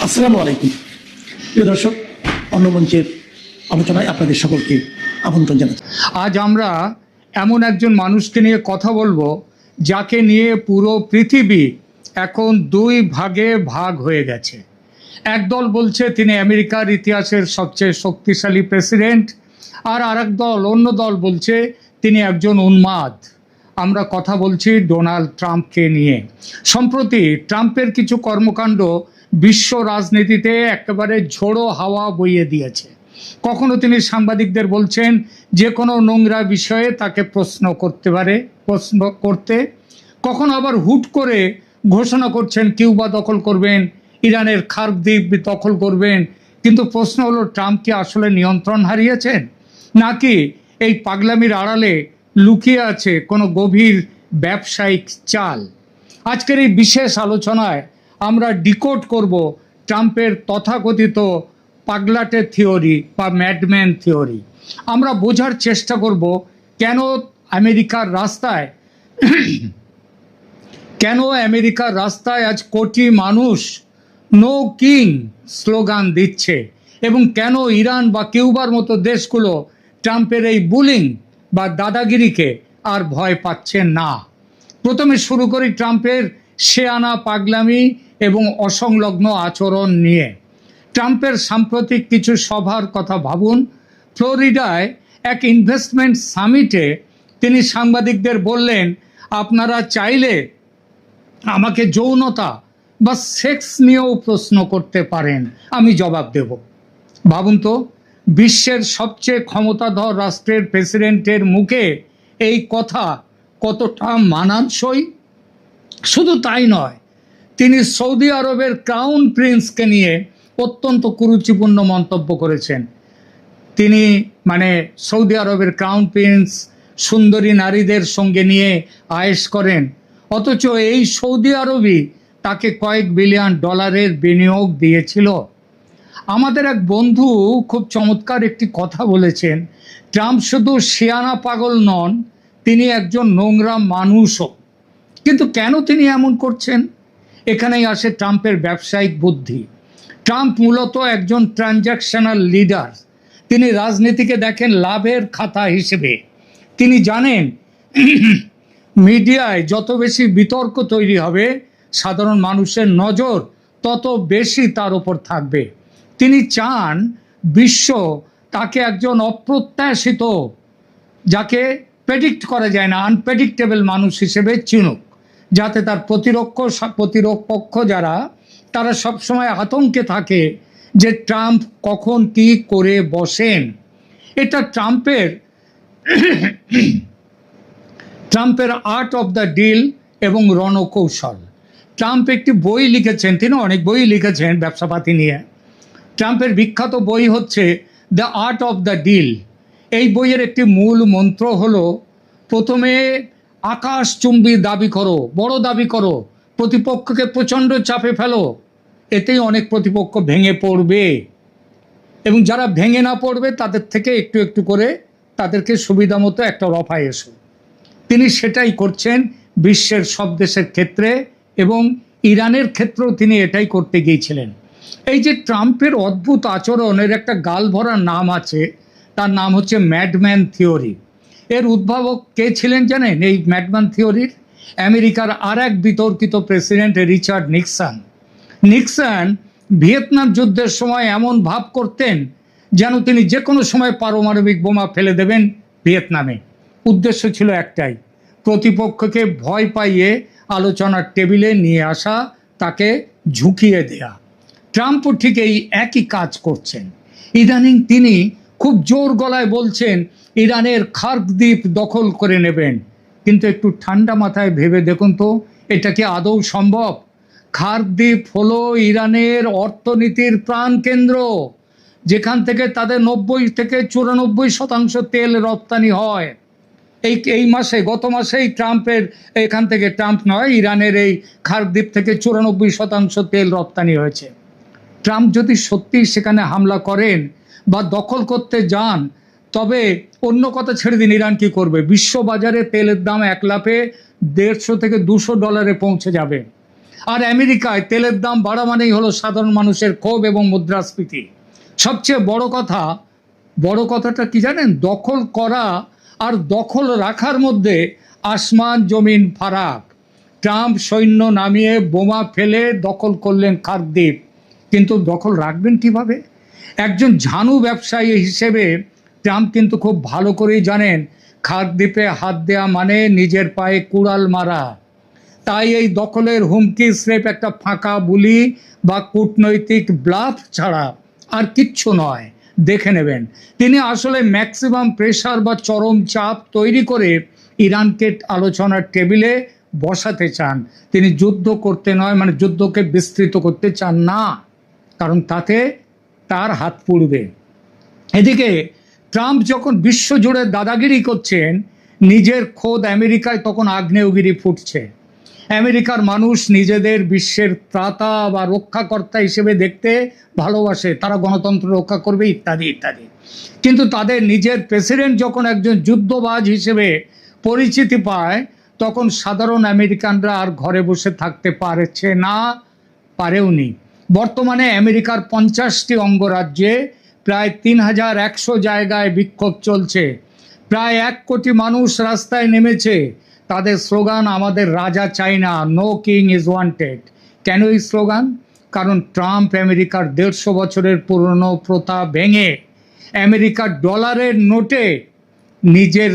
আসসালামু আলাইকুম প্রিয় দর্শক, অন্য মঞ্চের আলোচনায় আপনাদের সকলকে আমন্ত্রণ জানাচ্ছি। আজ আমরা এমন একজন মানুষকে নিয়ে কথা বলবো যাকে নিয়ে পুরো পৃথিবী এখন দুই ভাগে ভাগ হয়ে গেছে। একদল বলছে তিনি আমেরিকার ইতিহাসের সবচেয়ে শক্তিশালী প্রেসিডেন্ট, আর আরেক দল, অন্য দল বলছে তিনি একজন উন্মাদ। আমরা কথা বলছি ডোনাল্ড ট্রাম্পকে নিয়ে। সম্প্রতি ট্রাম্পের কিছু কর্মকাণ্ড বিশ্ব রাজনীতিতে একেবারে ঝোড়ো হাওয়া বইয়ে দিয়েছে। কখনো তিনি সাংবাদিকদের বলছেন যে কোনো নোংরা বিষয়ে তাকে প্রশ্ন করতে, কখনো আবার হুট করে ঘোষণা করছেন কিউবা দখল করবেন, ইরানের খার্ক দ্বীপ দখল করবেন। কিন্তু প্রশ্ন হলো, ট্রাম্প কি আসলে নিয়ন্ত্রণ হারিয়েছেন, নাকি এই পাগলামির আড়ালে লুকিয়ে আছে কোনো গভীর ব্যবসায়িক চাল? আজকের এই বিশেষ আলোচনায় আমরা ডিকোড করব ট্রাম্পের তথাকথিত পাগলাটে থিওরি বা ম্যাডম্যান থিওরি। আমরা বোঝার চেষ্টা করব কেন আমেরিকার রাস্তায় আজ কোটি মানুষ নো কিং স্লোগান দিচ্ছে, এবং কেন ইরান বা কিউবার মতো দেশগুলো ট্রাম্পের এই বুলিং বা দাদাগিরিকে আর ভয় পাচ্ছে না। প্রথমে শুরু করি ট্রাম্পের শেয়ানা পাগলামি এবং অসংলগ্ন আচরণ নিয়ে। ট্রাম্পের সাম্প্রতিক কিছু সভার কথা ভাবুন। ফ্লোরিডায় এক ইনভেস্টমেন্ট সামিটে তিনি সাংবাদিকদের বললেন, আপনারা চাইলে আমাকে যৌনতা বা সেক্স নিয়েও প্রশ্ন করতে পারেন, আমি জবাব দেব। ভাবুন তো, বিশ্বের সবচেয়ে ক্ষমতাধর রাষ্ট্রের প্রেসিডেন্টের মুখে এই কথা কতটা মানানসই। শুধু তাই নয়, তিনি সৌদি আরবের ক্রাউন প্রিন্সকে নিয়ে অত্যন্ত কুরুচিপূর্ণ মন্তব্য করেছেন। তিনি সৌদি আরবের ক্রাউন প্রিন্স সুন্দরী নারীদের সঙ্গে নিয়ে আয়েশ করেন, অথচ এই সৌদি আরবই তাকে কয়েক বিলিয়ন ডলারের বিনিয়োগ দিয়েছিল। আমাদের এক বন্ধু খুব চমৎকার একটি কথা বলেছেন, ট্রাম্প শুধু শিয়ানা পাগল নন, তিনি একজন নোংরা মানুষও। কিন্তু কেন তিনি এমন করছেন? এখানেই আসে ট্রাম্পের ব্যবসায়িক বুদ্ধি। ট্রাম্প মূলত একজন ট্রানজ্যাকশনাল লিডার। তিনি রাজনীতিকে দেখেন লাভের খাতা হিসেবে। তিনি জানেন মিডিয়ায় যত বেশি বিতর্ক তৈরি হবে, সাধারণ মানুষের নজর তত বেশি তার উপর থাকবে। তিনি চান বিশ্ব তাকে একজন অপ্রত্যাশিত, যাকে প্রেডিক্ট করা যায় না, আনপ্রেডিক্টেবল মানুষ হিসেবে চিনুক, যাতে তার প্রতিপক্ষ যারা, তারা সবসময় আতঙ্কে থাকে যে ট্রাম্প কখন কি করে বসেন। এটা ট্রাম্পের আর্ট অফ দ্য ডিল এবং রণকৌশল। ট্রাম্প একটি বই লিখেছেন, তিনি অনেক বই লিখেছেন ব্যবসাপাতি নিয়ে। ট্রাম্পের বিখ্যাত বই হচ্ছে the art of the deal. এই বইয়ের একটি মূল মন্ত্র হলো, প্রথমে আকাশচুম্বী দাবি করো, বড় দাবি করো, প্রতিপক্ষকে প্রচণ্ড চাপে ফেলো, এতেই অনেক প্রতিপক্ষ ভেঙে পড়বে, এবং যারা ভেঙে না পড়বে তাদের থেকে একটু একটু করে তাদেরকে সুবিধা মতো একটা রফায় এসো। তিনি সেটাই করছেন বিশ্বের সব দেশের ক্ষেত্রে, এবং ইরানের ক্ষেত্রেও তিনি এটাই করতে গিয়েছিলেন। এই যে ট্রাম্পের অদ্ভুত আচরণের একটা গাল ভরা নাম আছে, তার নাম হচ্ছে ম্যাডম্যান থিওরি। এর উদ্ভাবক কে ছিলেন জানেন? এই ম্যাডম্যান থিওরির আমেরিকার আর এক বিতর্কিত president Richard Nixon. Nixon Vietnam যুদ্ধের সময় এমন ভাব করতেন যেন তিনি যে কোনো সময় পারমাণবিক বোমা ফেলে দেবেন ভিয়েতনামে। উদ্দেশ্য ছিল একটাই, প্রতিপক্ষকে ভয় পাইয়ে আলোচনার টেবিলে নিয়ে আসা, তাকে ঝুঁকিয়ে দেয়া। ট্রাম্পও ঠিক এই একই কাজ করছেন। ইদানিং তিনি খুব জোর গলায় বলছেন ইরানের খার্ক দ্বীপ দখল করে নেবেন। কিন্তু একটু ঠান্ডা মাথায় ভেবে দেখুন তো, এটা কি আদৌ সম্ভব? খার্ক দ্বীপ হলো ইরানের অর্থনীতির প্রাণকেন্দ্র, যেখান থেকে তাদের 90 থেকে 94% তেল রপ্তানি হয়। গত মাসেই ইরানের এই খার্ক দ্বীপ থেকে 94% তেল রপ্তানি হয়েছে। ট্রাম্প যদি সত্যি সেখানে হামলা করেন বা দখল করতে যান, তবে অন্য কথা ছেড়ে দিন, ইরান কি করবে? বিশ্ববাজারে তেলের দাম এক লাফে $150 থেকে $200 পৌঁছে যাবে। আর আমেরিকায় তেলের দাম বাড়া মানেই হলো সাধারণ মানুষের ক্ষোভ এবং মুদ্রাস্ফীতি। সবচেয়ে বড় কথাটা কি জানেন? দখল করা আর দখল রাখার মধ্যে আসমান জমিন ফারাক। ট্রাম্প সৈন্য নামিয়ে বোমা ফেলে দখল করলেন কাকদ্বীপ, কিন্তু দখল রাখবেন কিভাবে? একজন ঝানু ব্যবসায়ী হিসেবে ট্রাম্প কিন্তু খুব ভালো করেই জানেন কাকদ্বীপে হাত দেওয়া মানে নিজের পায়ে কুড়াল মারা। তাই এই দখলের হুমকি স্রেফ একটা ফাঁকা বুলি বা কূটনৈতিক ব্লাফ ছাড়া আর কিচ্ছু নয়। দেখে নেবেন, তিনি আসলে ম্যাক্সিমাম প্রেশার বা চরম চাপ তৈরি করে ইরানকে আলোচনার টেবিলে বসাতে চান। তিনি যুদ্ধ করতে নয়, মানে যুদ্ধকে বিস্তৃত করতে চান না, কারণ তাতে তার হাত পুড়বে। এদিকে ট্রাম্প যখন বিশ্বজুড়ে দাদাগিরি করছেন, নিজের খোদ আমেরিকায় তখন আগ্নেয়গিরি ফুটছে। আমেরিকার মানুষ নিজেদের বিশ্বের ত্রাতা বা রক্ষাকর্তা হিসেবে দেখতে ভালোবাসে, তারা গণতন্ত্র রক্ষা করবে ইত্যাদি ইত্যাদি। কিন্তু তাদের নিজের প্রেসিডেন্ট যখন একজন যুদ্ধবাজ হিসেবে পরিচিতি পায়, তখন সাধারণ আমেরিকানরা আর ঘরে বসে থাকতে পারছে না, পারেওনি। বর্তমানে আমেরিকার 50টি অঙ্গরাজ্যে প্রায় 3100 জায়গায় বিক্ষোভ চলছে। প্রায় 1 কোটি মানুষ রাস্তায় নেমেছে। তাদের স্লোগান, আমাদের রাজা চাই না, নো কিং ইজ ওয়ান্টেড। কেন এই স্লোগান? কারণ ট্রাম্প আমেরিকার 150 বছরের পুরনো প্রথা ভেঙে আমেরিকার ডলারের নোটে নিজের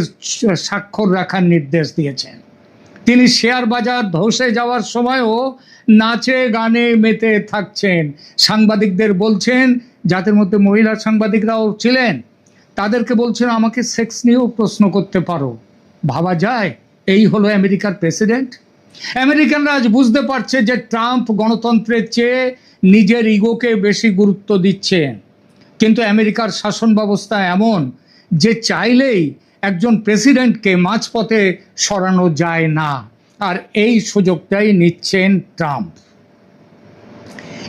স্বাক্ষর রাখার নির্দেশ দিয়েছেন। তিনি শেয়ার বাজার ধসে যাওয়ার সময়ও নাচে গানে মেতে থাকছেন। সাংবাদিকদের বলছেন, যাদের মধ্যে মহিলা সাংবাদিকরাও ছিলেন, তাদেরকে বলছেন আমাকে সেক্স নিয়েও প্রশ্ন করতে পারো। ভাবা যায় এই হলো আমেরিকার প্রেসিডেন্ট। আমেরিকানরা আজ বুঝতে পারছে যে ট্রাম্প গণতন্ত্রের চেয়ে নিজের ইগোকে বেশি গুরুত্ব দিচ্ছেন। কিন্তু আমেরিকার শাসন ব্যবস্থা এমন যে চাইলেই একজন প্রেসিডেন্টকে মাঝপথে সরানো যায় না, আর এই সুযোগটাই নিচ্ছেন ট্রাম্প।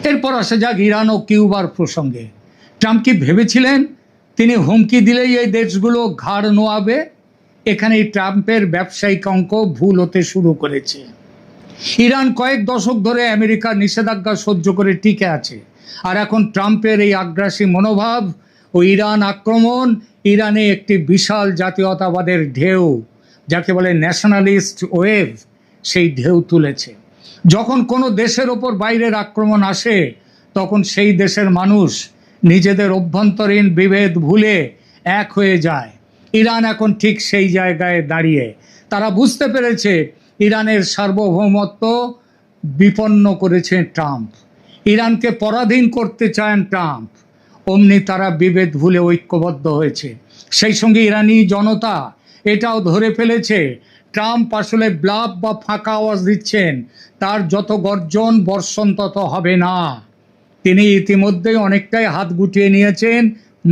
এরপর আসা যাক ইরান ও কিউবার প্রসঙ্গে। ট্রাম্প কি ভেবেছিলেন তিনি হুমকি দিলেই এই দেশগুলো ঘাড় নোয়াবে? এখানেই ট্রাম্পের ব্যবসায়িক অঙ্ক ভুল হতে শুরু করেছে। ইরান কয়েক দশক ধরে আমেরিকার নিষেধাজ্ঞা সহ্য করে টিকে আছে, আর এখন ট্রাম্পের এই আগ্রাসী মনোভাব ও ইরান আক্রমণ ইরানে একটি বিশাল জাতীয়তাবাদের ঢেউ, যাকে বলে ন্যাশনালিস্ট ওয়েভ, সেই ঢেউ তুলেছে। যখন কোনো দেশের ওপর বাইরের আক্রমণ আসে, তখন সেই দেশের মানুষ নিজেদের অভ্যন্তরীণ বিভেদ ভুলে এক হয়ে যায়। ইরান এখন ঠিক সেই জায়গায় দাঁড়িয়ে। তারা বুঝতে পেরেছে ইরানের সার্বভৌমত্ব বিপন্ন করেছে ট্রাম্প, ইরানকে পরাধীন করতে চান ট্রাম্প। অমনি তারা বিভেদ ভুলে ঐক্যবদ্ধ হয়েছে। সেই সঙ্গে ইরানি জনতা এটাও ধরে ফেলেছে ট্রাম্প আসলে ব্লাফ বা ফাঁকা আওয়াজ দিচ্ছেন, তার যত গর্জন বর্ষণ তত হবে না। তিনি ইতিমধ্যেই অনেকটাই হাত গুটিয়ে নিয়েছেন,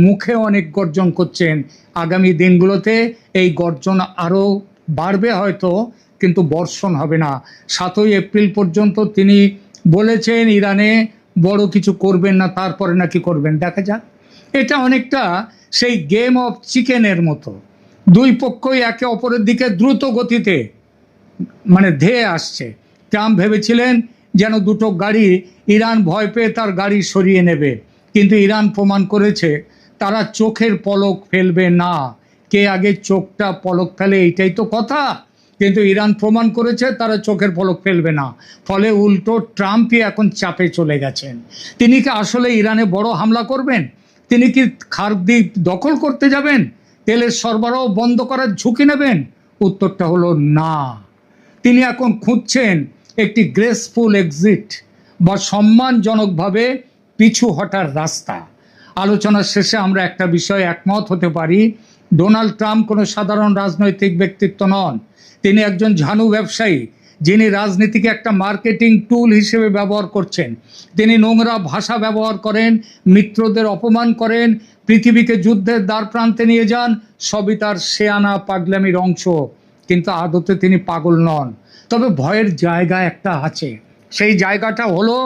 মুখে অনেক গর্জন করছেন। আগামী দিনগুলোতে এই গর্জন আরও বাড়বে হয়তো, কিন্তু বর্ষণ হবে না। 7ই এপ্রিল পর্যন্ত তিনি বলেছেন ইরানে বড় কিছু করবেন না, তারপরে নাকি করবেন, দেখা যাক। এটা অনেকটা সেই গেম অফ চিকেনের মতো। দুই পক্ষই একে অপরের দিকে দ্রুত গতিতে ধেয়ে আসছে। ট্রাম্প ভেবেছিলেন যেন দুটো গাড়ি, ইরান ভয় পেয়ে তার গাড়ি সরিয়ে নেবে, কিন্তু ইরান প্রমাণ করেছে তারা চোখের পলক ফেলবে না। কে আগে চোখটা পলক ফেলে এইটাই তো কথা, কিন্তু ইরান প্রমাণ করেছে তারা চোখের পলক ফেলবে না। ফলে উল্টো ট্রাম্পই এখন চাপে চলে গেছেন। তিনি কি আসলে ইরানে বড় হামলা করবেন? তিনি কি কাকদ্বীপ দখল করতে যাবেন? তেলের সরবরাহ বন্ধ করার ঝুঁকি নেবেন? উত্তরটা হলো না। তিনি এখন খুঁজছেন একটি গ্রেসফুল এক্সিট বা সম্মানজনকভাবে পিছু হটার রাস্তা। আলোচনার শেষে আমরা একটা বিষয়ে একমত হতে পারি, ডোনাল্ড ট্রাম্প কোনো সাধারণ রাজনৈতিক ব্যক্তিত্ব নন। তিনি একজন ঝানু ব্যবসায়ী, যিনি রাজনীতিকে একটা মার্কেটিং টুল হিসেবে ব্যবহার করছেন। তিনি নোংরা ভাষা ব্যবহার করেন, মিত্রদের অপমান করেন, পৃথিবীকে যুদ্ধের দ্বার প্রান্তে নিয়ে যান। সবই তার শেয়ানা পাগলামির অংশ, কিন্তু আদতে তিনি পাগল নন। তবে ভয়ের জায়গা একটা আছে। সেই জায়গাটা হলো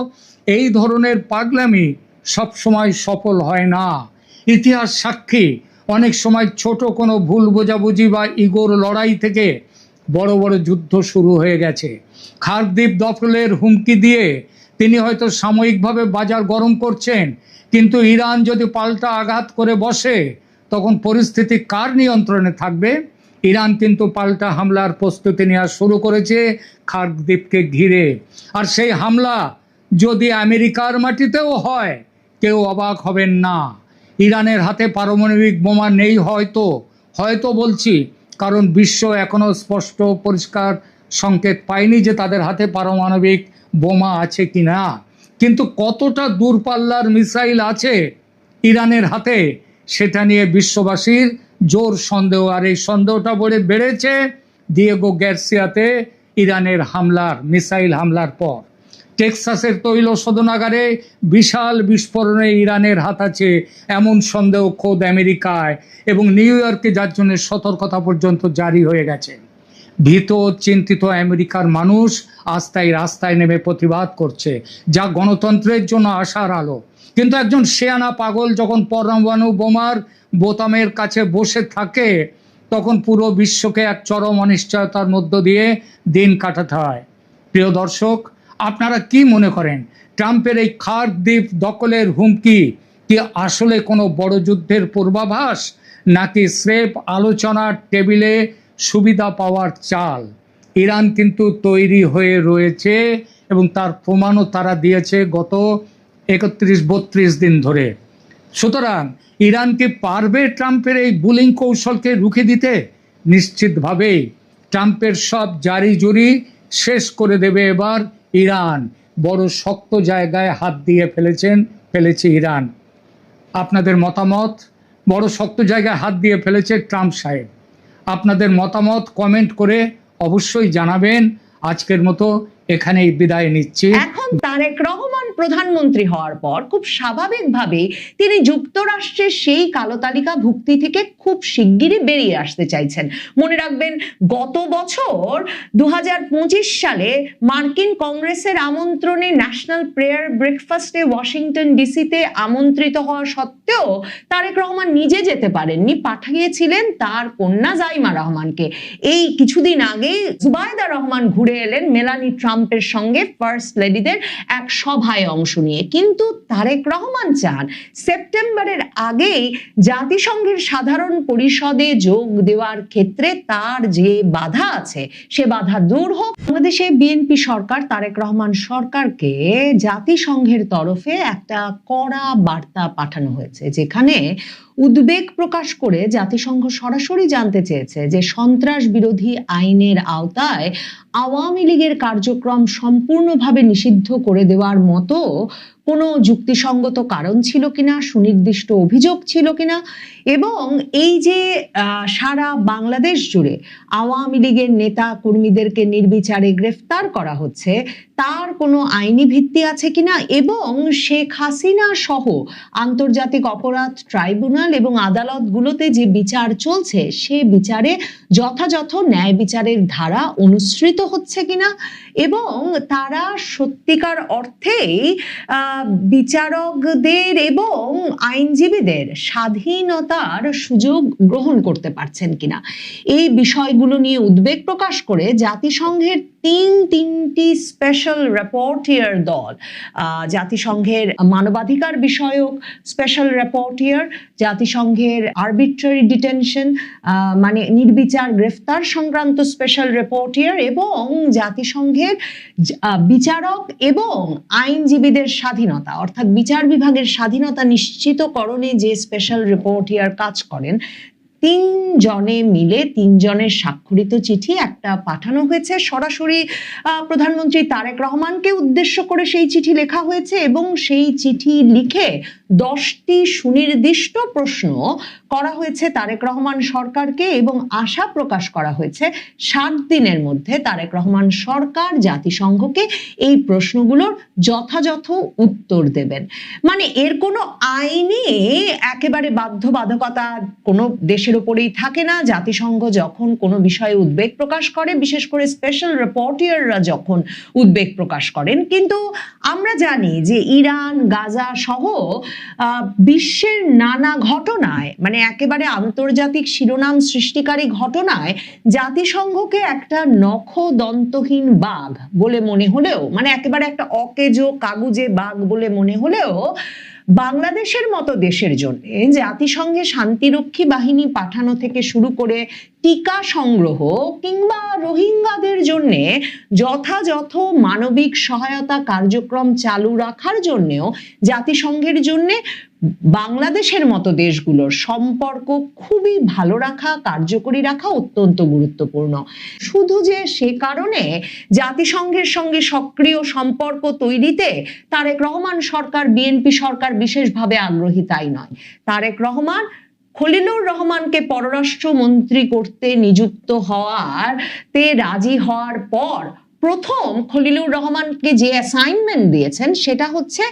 এই ধরনের পাগলামি সবসময় সফল হয় না। ইতিহাস সাক্ষী, অনেক সময় ছোট কোনো ভুল বোঝাবুঝি বা ইগোর লড়াই থেকে বড় বড় যুদ্ধ শুরু হয়ে গেছে। খার্কদ্বীপ দখলের হুমকি দিয়ে তিনি হয়তো সাময়িকভাবে বাজার গরম করছেন, কিন্তু ইরান যদি পাল্টা আঘাত করে বসে তখন পরিস্থিতি কার নিয়ন্ত্রণে থাকবে? ইরান কিন্তু পাল্টা হামলার প্রস্তুতি নেওয়া শুরু করেছে খার্কদ্বীপকে ঘিরে। আর সেই হামলা যদি আমেরিকার মাটিতেও হয়, কেউ অবাক হবেন না। ইরানের হাতে পারমাণবিক বোমা নেই হয়তো বলছি, কারণ বিশ্ব এখনো স্পষ্ট পরিষ্কার সংকেত পায়নি যে তাদের হাতে পারমাণবিক বোমা আছে কিনা। কিন্তু কতটা দূরপাল্লার মিসাইল আছে ইরানের হাতে, সেটা নিয়ে বিশ্ববাসীর জোর সন্দেহ। আর এই সন্দেহটা বেড়েছে দিয়েগো গার্সিয়াতে ইরানের মিসাইল হামলার পর। টেক্সাসের তৈল শোধনাগারে বিশাল বিস্ফোরণে ইরানের হাত আছে, এমন সন্দেহ খোদ আমেরিকায় এবং নিউ ইয়র্কে, যার জন্য সতর্কতা পর্যন্ত জারি হয়ে গেছে। ভীত চিন্তিত আমেরিকার মানুষ আজ তাই রাস্তায় নেমে প্রতিবাদ করছে, যা গণতন্ত্রের জন্য আশার আলো। কিন্তু একজন শেয়ানা পাগল যখন পরমাণু বোমার বোতামের কাছে বসে থাকে, তখন পুরো বিশ্বকে এক চরম অনিশ্চয়তার মধ্য দিয়ে দিন কাটাতে হয়। প্রিয় দর্শক, আপনারা কি মনে করেন, ট্রাম্পের এই খার্কদ্বীপ দখলের হুমকি কি আসলে কোনো বড় যুদ্ধের পূর্বাভাস, নাকি স্রেফ আলোচনার টেবিলে সুবিধা পাওয়ার চাল? ইরান কিন্তু তৈরি হয়ে রয়েছে এবং তার প্রমাণও তারা দিয়েছে গত 31-32 দিন ধরে। সুতরাং ইরান কি পারবে ট্রাম্পের এই বুলিং কৌশলকে রুখে দিতে? নিশ্চিতভাবেই ট্রাম্পের সব জারি জুরি শেষ করে দেবে এবার ইরান। বড় শক্ত জায়গায় হাত দিয়ে ফেলেছে ইরান। আপনাদের মতামত? বড় শক্ত জায়গায় হাত দিয়ে ফেলেছে ট্রাম্প সাহেব। আপনাদের মতামত কমেন্ট করে অবশ্যই জানাবেন। আজকের মতো এখানেই বিদায় নিচ্ছি। এখন তারেক রহমান প্রধানমন্ত্রী হওয়ার পর খুব স্বাভাবিকভাবে তিনি যুক্তরাষ্ট্রের সেই কালো তালিকা ভুক্তি থেকে খুব শিগগিরই বেরিয়ে আসতে চাইছেন। মনে রাখবেন, গত বছর 2025 সালে মার্কিন কংগ্রেসের আমন্ত্রণে ন্যাশনাল প্রেয়ার ব্রেকফাস্টে ওয়াশিংটন ডিসিতে আমন্ত্রিত হওয়া সত্ত্বেও তারেক রহমান নিজে যেতে পারেননি, পাঠিয়েছিলেন তার কন্যা জাইমা রহমানকে। এই কিছুদিন আগেই জুবাইদা রহমান ঘুরে এলেন মেলানি ট্রাম্পের সঙ্গে ফার্স্ট লেডিদের এক সভায় অংশ নিয়ে। কিন্তু তারেক রহমান চান সেপ্টেম্বরের আগেই জাতিসংঘের সাধারণ পরিষদে যোগ দেওয়ার ক্ষেত্রে তার যে বাধা আছে সে বাধা দূর হোক। বাংলাদেশে বিএনপি সরকার, তারেক রহমান সরকারকে জাতিসংঘের তরফে একটা কড়া বার্তা পাঠানো হয়েছে, যেখানে উদ্বেগ প্রকাশ করে জাতিসংঘ সরাসরি জানতে চেয়েছে যে সন্ত্রাস বিরোধী আইনের আওতায় আওয়ামী লীগের কার্যক্রম সম্পূর্ণভাবে নিষিদ্ধ করে দেওয়ার মতো কোনো যুক্তিসঙ্গত কারণ ছিল কিনা, সুনির্দিষ্ট অভিযোগ ছিল কিনা, এবং এই যে সারা বাংলাদেশ জুড়ে আওয়ামী লীগের নেতা কর্মীদেরকে নির্বিচারে গ্রেফতার করা হচ্ছে তার কোনো আইনি ভিত্তি আছে কিনা, এবং শেখ হাসিনা সহ আন্তর্জাতিক অপরাধ ট্রাইব্যুনাল এবং আদালতগুলোতে যে বিচার চলছে সে বিচারে যথাযথ ন্যায় বিচারের ধারা অনুসৃত হচ্ছে কিনা, এবং তারা সত্যিকার অর্থেই বিচারকদের এবং আইনজীবীদের স্বাধীনতার সুযোগ গ্রহণ করতে পারছেন কিনা। এই বিষয়গুলো নিয়ে উদ্বেগ প্রকাশ করে জাতিসংঘের তিনটি স্পেশাল রিপোর্টিয়ার দল, জাতিসংঘের মানবাধিকার বিষয়ক স্পেশাল রিপোর্টিয়ার, জাতিসংঘের আরবিট্রারি ডিটেনশন মানে নির্বিচার গ্রেফতার সংক্রান্ত স্পেশাল রিপোর্টিয়ার, এবং জাতিসংঘের বিচারক এবং আইনজীবীদের স্বাধীনতা অর্থাৎ বিচার বিভাগের স্বাধীনতা নিশ্চিতকরণে যে স্পেশাল রিপোর্টিয়ার কাজ করেন, তিনজনে মিলে তিনজনের স্বাক্ষরিত চিঠি একটা পাঠানো হয়েছে। সরাসরি প্রধানমন্ত্রী তারেক রহমানকে উদ্দেশ্য করে সেই চিঠি লেখা হয়েছে এবং সেই চিঠি লিখে 10টি সুনির্দিষ্ট প্রশ্ন করা হয়েছে তারেক রহমান সরকারকে এবং আশা প্রকাশ করা হয়েছে 7 দিনের মধ্যে তারেক রহমান সরকার জাতিসংঘকে এই প্রশ্নগুলোর যথাযথ উত্তর দেবেন। মানে এর কোনো আইনি একেবারে বাধ্যবাধকতা কোনো দেশের ওপরেই থাকে না। জাতিসংঘ যখন কোনো বিষয়ে উদ্বেগ প্রকাশ করে, বিশেষ করে স্পেশাল রিপোর্টাররা যখন উদ্বেগ প্রকাশ করেন, কিন্তু আমরা জানি যে ইরান, গাজা সহ বিশ্বের নানা ঘটনায়, মানে একেবারে আন্তর্জাতিক শিরোনাম সৃষ্টিকারী ঘটনায় জাতিসংঘকে একটা নখদন্তহীন বাঘ বলে মনে হলেও, মানে একেবারে একটা অকেজো কাগুজে বাঘ বলে মনে হলেও, বাংলাদেশের মতো দেশের জন্য জাতিসংঘে শান্তিরক্ষী বাহিনী পাঠানো থেকে শুরু করে টিকা সংগ্রহ কিংবা রোহিঙ্গাদের জন্য যথাযথ মানবিক সহায়তা কার্যক্রম চালু রাখার জন্যও জাতিসংঘের জন্য বাংলাদেশের মতো দেশগুলোর সম্পর্ক খুবই ভালো রাখা, কার্যকরী রাখা অত্যন্ত গুরুত্বপূর্ণ। শুধু যে সে কারণে জাতিসংঘের সঙ্গে সক্রিয় সম্পর্ক তৈরিতে তারেক রহমান সরকার, বিএনপি সরকার বিশেষভাবে আগ্রহী তাই নয়। তারেক রহমান খলিলুর রহমানকে পররাষ্ট্রমন্ত্রী করতে নিযুক্ত হওয়াতে রাজি হওয়ার পর প্রথম খলিলুর রহমানকে যে অ্যাসাইনমেন্ট দিয়েছেন সেটা হচ্ছে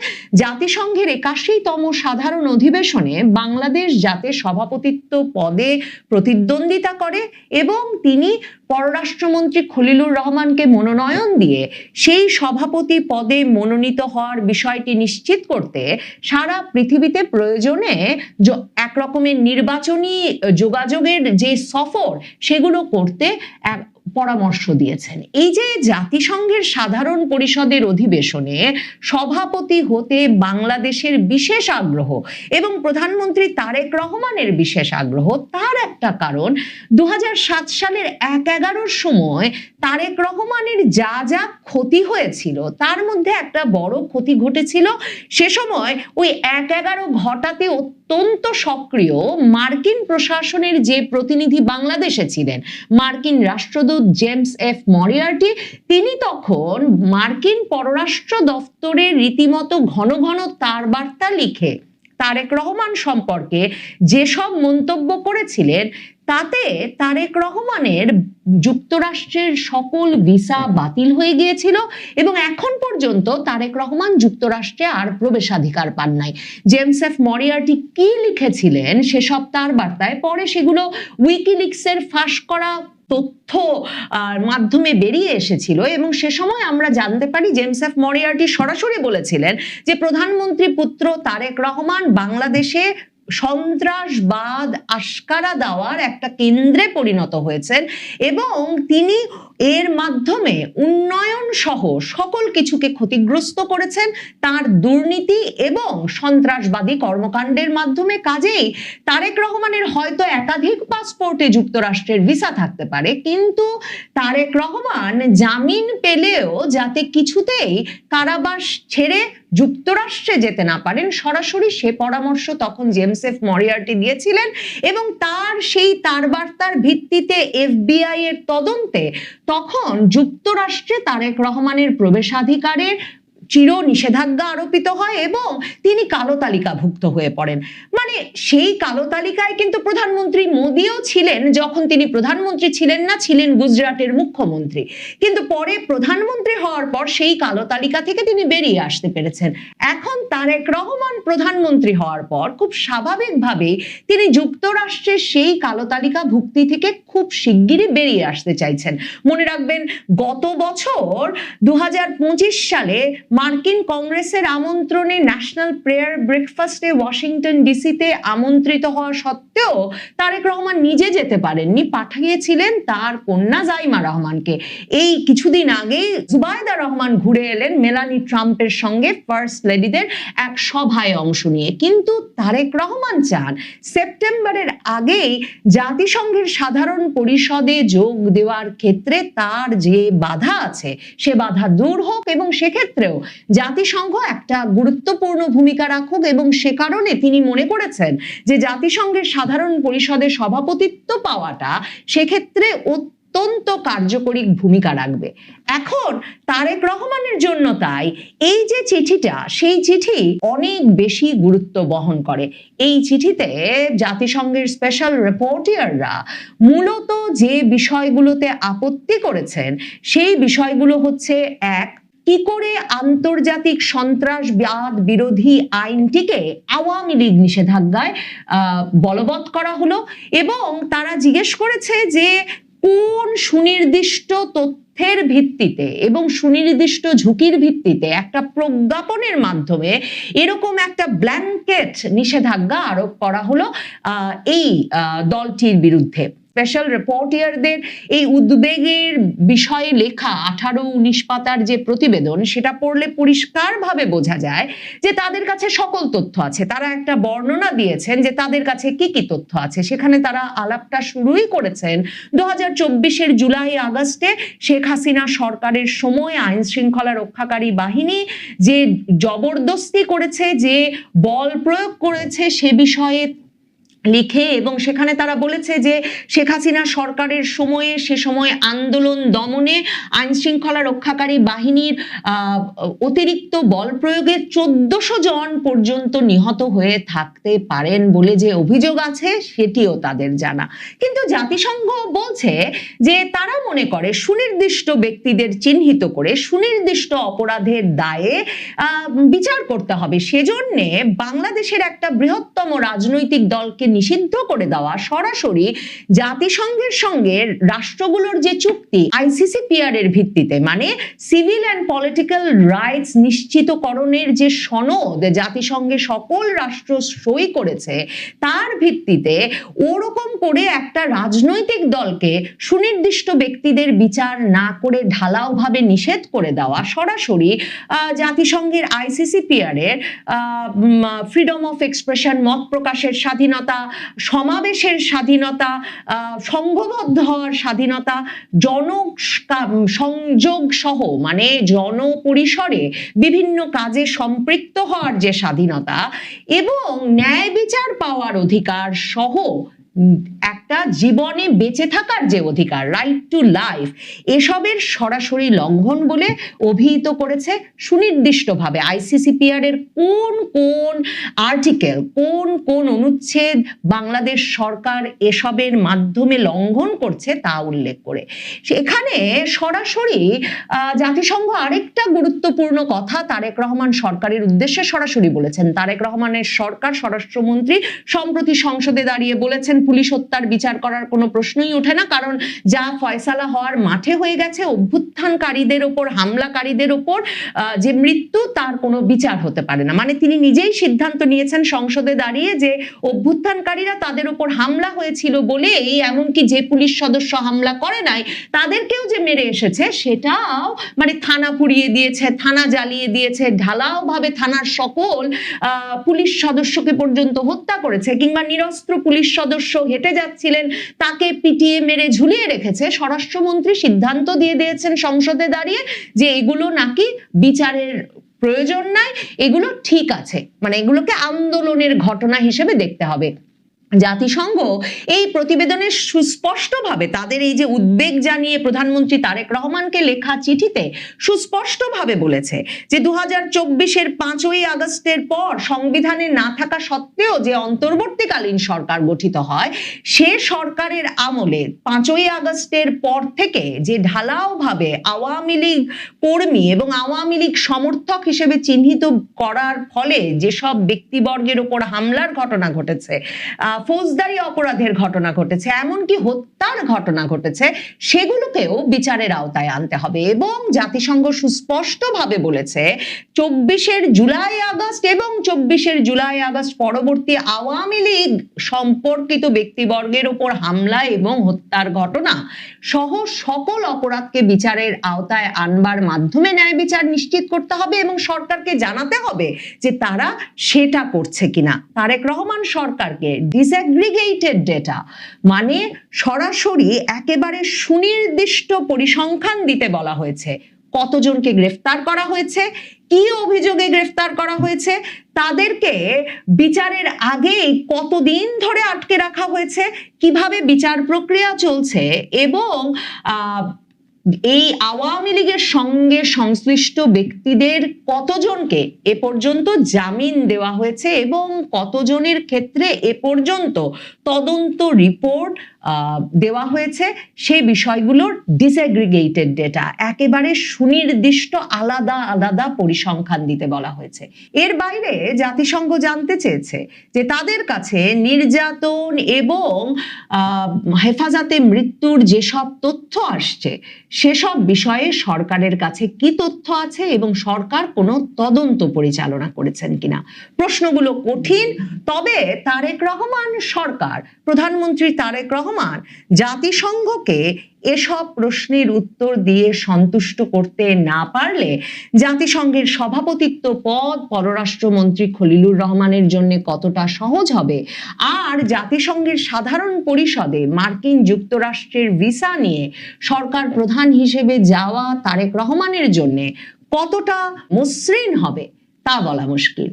জাতিসংঘের 81তম সাধারণ অধিবেশনে বাংলাদেশ যাতে সভাপতিত্ব পদে প্রতিদ্বন্দ্বিতা করে এবং তিনি পররাষ্ট্রমন্ত্রী খলিলুর রহমানকে মনোনয়ন দিয়ে সেই সভাপতি পদে মনোনীত হওয়ার বিষয়টি নিশ্চিত করতে সারা পৃথিবীতে প্রয়োজনে এক রকমের নির্বাচনী যোগাযোগের যে সফর সেগুলো করতে পরামর্শ দিয়েছেন। এই যে জাতিসংঘের সাধারণ পরিষদের অধিবেশনে সভাপতি হতে বাংলাদেশের বিশেষ আগ্রহ এবং প্রধানমন্ত্রী তারেক রহমানের বিশেষ আগ্রহ, তার একটা কারণ 2007 সালের 1/11 সময় তারেক রহমানের যা যা ক্ষতি হয়েছিল তার মধ্যে একটা বড় ক্ষতি ঘটেছিল। সে সময় ওই 1/11 ঘটাতে অত্যন্ত সক্রিয় মার্কিন প্রশাসনের যে প্রতিনিধি বাংলাদেশে ছিলেন, মার্কিন রাষ্ট্রদূত জেমস এফ মরিয়ার্টি, তিনি তখন মার্কিন পররাষ্ট্র দপ্তরে রীতিমতো ঘন ঘন তার বার্তা লিখে তারেক রহমান সম্পর্কে যেসব মন্তব্য করেছিলেন তাতে তারেক রহমানের যুক্তরাষ্ট্রের সকল ভিসা বাতিল হয়ে গিয়েছিল এবং এখন পর্যন্ত তারেক রহমান যুক্তরাষ্ট্রে আর প্রবেশাধিকার পান নাই। জেমস এফ মরিয়ার্টি কি লিখেছিলেন সেসব তার বার্তায়, পরে সেগুলো উইকিলিক্সের ফাঁস করা তথ্য মাধ্যমে বেরিয়ে এসেছিল এবং সে সময় আমরা জানতে পারি জেমস এফ মরিয়ার্টি সরাসরি বলেছিলেন যে প্রধানমন্ত্রী পুত্র তারেক রহমান বাংলাদেশে সন্ত্রাসবাদ আশকারা দেওয়ার একটা কেন্দ্রে পরিণত হয়েছেন এবং তিনি এর মাধ্যমে উন্নয়ন সহ সকল কিছুকে ক্ষতিগ্রস্ত করেছেন তার দুর্নীতি এবং সন্ত্রাসবাদী কর্মকাণ্ডের মাধ্যমে। কাজেই তারেক রহমানের হয়তো একাধিক পাসপোর্টে যুক্তরাষ্ট্রের ভিসা থাকতে পারে, কিন্তু তারেক রহমান জামিন পেলেও যাতে কিছুতেই কারাবাস ছেড়ে যুক্তরাষ্ট্রে যেতে না পারেন সরাসরি সে পরামর্শ তখন জেমস এফ মরিয়ার্টি দিয়েছিলেন এবং তার বার্তার ভিত্তিতে এফবিআই এর তদন্তে তখন যুক্তরাষ্ট্রে তারেক রহমানের প্রবেশাধিকারের চির নিষেধাজ্ঞা আরোপিত হয় এবং তিনি কালো তালিকাভুক্ত হয়ে পড়েন। মানে সেই কালো তালিকায় কিন্তু প্রধানমন্ত্রী মোদিও ছিলেন, যখন তিনি প্রধানমন্ত্রী ছিলেন না, ছিলেন গুজরাটের মুখ্যমন্ত্রী, কিন্তু পরে প্রধানমন্ত্রী হওয়ার পর সেই কালো তালিকা থেকে তিনি বেরিয়ে আসতে পেরেছেন। এখন তারেক রহমান প্রধানমন্ত্রী হওয়ার পর খুব স্বাভাবিকভাবেই তিনি যুক্তরাষ্ট্রের সেই কালো তালিকা ভুক্তি থেকে খুব শিগগিরই বেরিয়ে আসতে চাইছেন। মনে রাখবেন গত বছর 2025 সালে মার্কিন কংগ্রেসের আমন্ত্রণে ন্যাশনাল প্রেয়ার ব্রেকফাস্টে ওয়াশিংটন ডিসিতে আমন্ত্রিত হওয়া সত্ত্বেও তারেক রহমান নিজে যেতে পারেননি, পাঠিয়েছিলেন তার কন্যা জাইমা রহমানকে। এই কিছুদিন আগেই জুবাইদা রহমান ঘুরে এলেন মেলানি ট্রাম্পের সঙ্গে ফার্স্ট লেডিদের এক সভায় অংশ নিয়ে, কিন্তু তারেক রহমান চান সেপ্টেম্বরের আগেই জাতিসংঘের সাধারণ পরিষদে যোগ দেওয়ার ক্ষেত্রে তার যে বাধা আছে সে বাধা দূর হোক এবং সেক্ষেত্রেও জাতিসংঘ একটা গুরুত্বপূর্ণ ভূমিকা রাখুক এবং সে কারণে তিনি মনে করেছেন যে জাতিসংঘের সাধারণ পরিষদে সভাপতিত্ব পাওয়াটা সেক্ষেত্রে অত্যন্ত কার্যকরী ভূমিকা রাখবে। এখন তারেক রহমানের জন্য তাই এই যে চিঠিটা, সেই চিঠি অনেক বেশি গুরুত্ব বহন করে। এই চিঠিতে জাতিসংঘের স্পেশাল রিপোর্টাররা মূলত যে বিষয়গুলোতে আপত্তি করেছেন সেই বিষয়গুলো হচ্ছে: এক, কি করে আন্তর্জাতিক সন্ত্রাসবাদ বিরোধী আইনটিকে আওয়ামী লীগ নিষেধাজ্ঞায় বলবৎ করা হলো, এবং তারা জিজ্ঞেস করেছে যে কোন সুনির্দিষ্ট তথ্যের ভিত্তিতে এবং সুনির্দিষ্ট ঝুঁকির ভিত্তিতে একটা প্রজ্ঞাপনের মাধ্যমে এরকম একটা ব্ল্যাঙ্কেট নিষেধাজ্ঞা আরোপ করা হলো এই দলটির বিরুদ্ধে। স্পেশাল রিপোর্টারদের এই উদ্বেগের বিষয়ে লেখা 18-19 পাতার যে প্রতিবেদন, সেটা পড়লে পরিষ্কারভাবে বোঝা যায় যে তাদের কাছে সকল তথ্য আছে। তারা একটা বর্ণনা দিয়েছেন যে তাদের কাছে কি কি তথ্য আছে। সেখানে তারা আলাপটা শুরুই করেছেন 2024-এর জুলাই আগস্টে শেখ হাসিনা সরকারের সময় আইন শৃঙ্খলা রক্ষাকারী বাহিনী যে জবরদস্তি করেছে, যে বল প্রয়োগ করেছে সে বিষয়ে লিখে, এবং সেখানে তারা বলেছে যে শেখ হাসিনা সরকারের সময়ে সে সময় আন্দোলন দমনে আইন শৃঙ্খলা রক্ষাকারী বাহিনীর অতিরিক্ত বল প্রয়োগে 1400 জন পর্যন্ত নিহত হয়ে থাকতে পারেন বলে যে অভিযোগ আছে সেটিও তাদের জানা। কিন্তু জাতিসংঘ বলছে যে তারা মনে করে সুনির্দিষ্ট ব্যক্তিদের চিহ্নিত করে সুনির্দিষ্ট অপরাধের দায়ে বিচার করতে হবে। সেজন্য বাংলাদেশের একটা বৃহত্তম রাজনৈতিক দলকে নিষিদ্ধ করে দেওয়া সরাসরি জাতিসংঘের সঙ্গে রাষ্ট্রগুলোর যে চুক্তি ICCPR এর ভিত্তিতে, মানে সিভিল অ্যান্ড পলিটিক্যাল রাইটস নিশ্চিতকরণের যে সনদ জাতিসংঘে সকল রাষ্ট্র সই করেছে, তার ভিত্তিতে ওরকম করে একটা রাজনৈতিক দলকে সুনির্দিষ্ট ব্যক্তিদের বিচার না করে ঢালাওভাবে নিষেধ করে দেওয়া সরাসরি জাতিসংঘের ICCPR এর ফ্রিডম অফ এক্সপ্রেশন, মত প্রকাশের স্বাধীনতা, সমাবেশের স্বাধীনতা, সংঘবদ্ধ হওয়ার স্বাধীনতা, জনসংযোগ সহ মানে জনপরিসরে বিভিন্ন কাজে সম্পৃক্ত হওয়ার যে স্বাধীনতা এবং ন্যায় বিচার পাওয়ার অধিকার সহ একটা জীবনে বেঁচে থাকার যে অধিকার, রাইট টু লাইফ, এসবের সরাসরি লঙ্ঘন বলে অভিহিত করেছে সুনির্দিষ্টভাবে। ICCPR এর কোন কোন আর্টিকেল, কোন কোন অনুচ্ছেদ বাংলাদেশ সরকার এসবের মাধ্যমে লঙ্ঘন করছে তা উল্লেখ করে সেখানে সরাসরি জাতিসংঘ আরেকটা গুরুত্বপূর্ণ কথা তারেক রহমান সরকারের উদ্দেশ্যে সরাসরি বলেছেন। তারেক রহমানের সরকার, স্বরাষ্ট্রমন্ত্রী সম্প্রতি সংসদে দাঁড়িয়ে বলেছেন পুলিশ হত্যার বিচার করার কোনো প্রশ্নই ওঠে না, কারণ যা ফয়সালা হওয়ার মাঠে হয়ে গেছে, অভ্যুত্থানকারীদের ওপর, হামলাকারীদের ওপর যে মৃত্যু, তার কোনো বিচার হতে পারে না। মানে তিনি নিজেই সিদ্ধান্ত নিয়েছেন সংসদে দাঁড়িয়ে যে অভ্যুত্থানকারীরা তাদের ওপর হামলা হয়েছিল বলে এমনকি যে পুলিশ সদস্য হামলা করে নাই তাদেরকেও যে মেরে এসেছে সেটাও মানে থানা পুড়িয়ে দিয়েছে, থানা জ্বালিয়ে দিয়েছে, ঢালাওভাবে থানার সকল পুলিশ সদস্যকে পর্যন্ত হত্যা করেছে, কিংবা নিরস্ত্র পুলিশ সদস্য হেঁটে যাচ্ছিলেন তাকে পিটিয়ে মেরে ঝুলিয়ে রেখেছে। স্বরাষ্ট্রমন্ত্রী সিদ্ধান্ত দিয়ে দিয়েছেন সংসদে দাঁড়িয়ে যে এগুলো নাকি বিচারের প্রয়োজন নাই, এগুলো ঠিক আছে, মানে এগুলোকে আন্দোলনের ঘটনা হিসেবে দেখতে হবে। জাতিসংঘ এই প্রতিবেদনে সুস্পষ্টভাবে তাদের এই যে উদ্বেগ জানিয়ে প্রধানমন্ত্রী তারেক রহমানকে লেখা চিঠিতে সুস্পষ্টভাবে বলেছে যে 2024-এর 5ই আগস্টের পর সংবিধানে না থাকা সত্ত্বেও যে অন্তর্বর্তীকালীন সরকার গঠিত হয়, সে সরকারের আমলে 5ই আগস্টের পর থেকে যে ঢালাওভাবে আওয়ামী লীগ কর্মী এবং আওয়ামী লীগ সমর্থক হিসেবে চিহ্নিত করার ফলে যেসব ব্যক্তিবর্গের উপর হামলার ঘটনা ঘটেছে, ফৌজদারি অপরাধের ঘটনা ঘটেছে, এমনকি হত্যার ঘটনা ঘটেছে, সেগুলোকেও বিচারের আওতায় আনতে হবে। এবং জাতিসংঘ সুস্পষ্টভাবে বলেছে 24-এর জুলাই আগস্ট এবং 24-এর জুলাই আগস্ট পরবর্তী আওয়ামী লীগ সম্পর্কিত ব্যক্তিবর্গের উপর হামলা এবং হত্যার ঘটনা সহ সকল অপরাধকে বিচারের আওতায় আনবার মাধ্যমে ন্যায় বিচার নিশ্চিত করতে হবে এবং সরকারকে জানাতে হবে যে তারা সেটা করছে কিনা। তারেক রহমান সরকারকে ডিসঅ্যাগ্রিগেটেড ডেটা মানে সরাসরি একেবারে সুনির্দিষ্ট পরিসংখ্যান দিতে বলা হয়েছে। কতজনকে গ্রেফতার করা হয়েছে, কি অভিযোগে গ্রেফতার করা হয়েছে, তাদেরকে বিচারের আগে কতদিন ধরে আটকে রাখা হয়েছে, কিভাবে বিচার প্রক্রিয়া চলছে এবং এই আওয়ামী লীগের সঙ্গে সংশ্লিষ্ট ব্যক্তিদের কতজনকে এ পর্যন্ত জামিন দেওয়া হয়েছে এবং কতজনের ক্ষেত্রে এ পর্যন্ত তদন্ত রিপোর্ট দেওয়া হয়েছে, সেই বিষয়গুলোর ডিসএগ্রিগেটেড ডেটা, একেবারে সুনির্দিষ্ট আলাদা আলাদা পরিসংখ্যান দিতে বলা হয়েছে। এর বাইরে জাতিসংঘ জানতে চেয়েছে যে তাদের কাছে নির্যাতন এবং হেফাজতে মৃত্যুর যেসব তথ্য আসছে সেসব বিষয়ে সরকারের কাছে কি তথ্য আছে এবং সরকার কোনো তদন্ত পরিচালনা করেছেন কিনা। প্রশ্নগুলো কঠিন, তবে তারেক রহমান সরকার, প্রধানমন্ত্রী তারেক রহমান জাতিসংঘকে এসব প্রশ্নের উত্তর দিয়ে সন্তুষ্ট করতে না পারলে জাতিসংঘের সভাপতিত্ব পদ পররাষ্ট্রমন্ত্রী খলিলুর রহমানের জন্য কতটা সহজ হবে, আর জাতিসংঘের সাধারণ পরিষদে মার্কিন যুক্তরাষ্ট্রের ভিসা নিয়ে সরকার প্রধান হিসেবে যাওয়া তারেক রহমানের জন্য কতটা মসৃণ হবে তা বলা মুশকিল।